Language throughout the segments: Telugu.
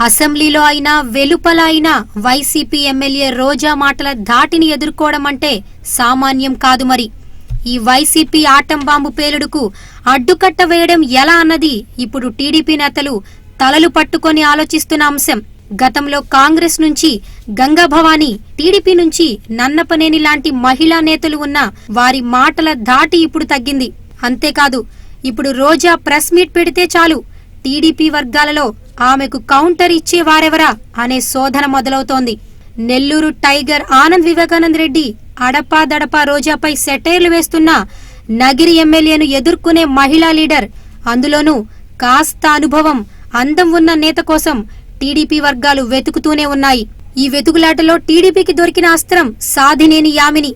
అసెంబ్లీలో అయినా వెలుపల అయినా వైసీపీ ఎమ్మెల్యే రోజా మాటల ధాటిని ఎదుర్కోవడం అంటే సామాన్యం కాదు. మరి ఈ వైసీపీ ఆటం బాంబు పేలుడుకు అడ్డుకట్ట వేయడం ఎలా అన్నది ఇప్పుడు టీడీపీ నేతలు తలలు పట్టుకొని ఆలోచిస్తున్న అంశం. గతంలో కాంగ్రెస్ నుంచి గంగా భవానీ, టీడీపీ నుంచి నన్నపనేని లాంటి మహిళా నేతలు ఉన్న వారి మాటల ధాటి ఇప్పుడు తగ్గింది. అంతేకాదు, ఇప్పుడు రోజా ప్రెస్ మీట్ పెడితే చాలు టీడీపీ వర్గాలలో ఆమెకు కౌంటర్ ఇచ్చే వారెవరా అనే శోధన మొదలవుతోంది. నెల్లూరు టైగర్ ఆనంద్ వివేకానంద్ రెడ్డి అడపాదడపా రోజాపై సెటైర్లు వేస్తున్న నగిరి ఎమ్మెల్యేను ఎదుర్కొనే మహిళా లీడర్, అందులోనూ కాస్త అనుభవం, అందం ఉన్న నేత కోసం టీడీపీ వర్గాలు వెతుకుతూనే ఉన్నాయి. ఈ వెతుకులాటలో టీడీపీకి దొరికిన అస్త్రం సాధినేని యామిని.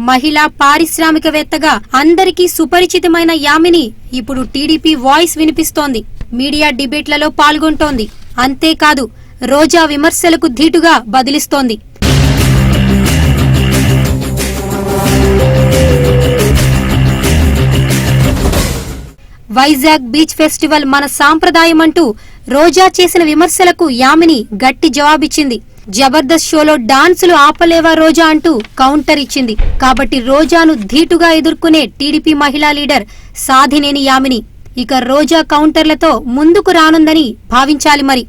మహిళా పారిశ్రామికవేత్తగా అందరికీ సుపరిచితమైన యామిని ఇప్పుడు టీడీపీ వాయిస్ వినిపిస్తోంది. మీడియా డిబేట్లలో పాల్గొంటోంది. అంతేకాదు, రోజా విమర్శలకు ధీటుగా బదిలిస్తోంది. వైజాగ్ బీచ్ ఫెస్టివల్ మన సాంప్రదాయమంటూ రోజా చేసిన విమర్శలకు యామిని గట్టి జవాబిచ్చింది. జబర్దస్త్ షోలో డాన్సులు ఆపలేవా రోజా అంటూ కౌంటర్ ఇచ్చింది. కాబట్టి రోజాను ధీటుగా ఎదుర్కొనే టీడీపీ మహిళా లీడర్ సాధినేని యామిని ఇక రోజా కౌంటర్లతో ముందుకు రానుందని భావించాలి. మరి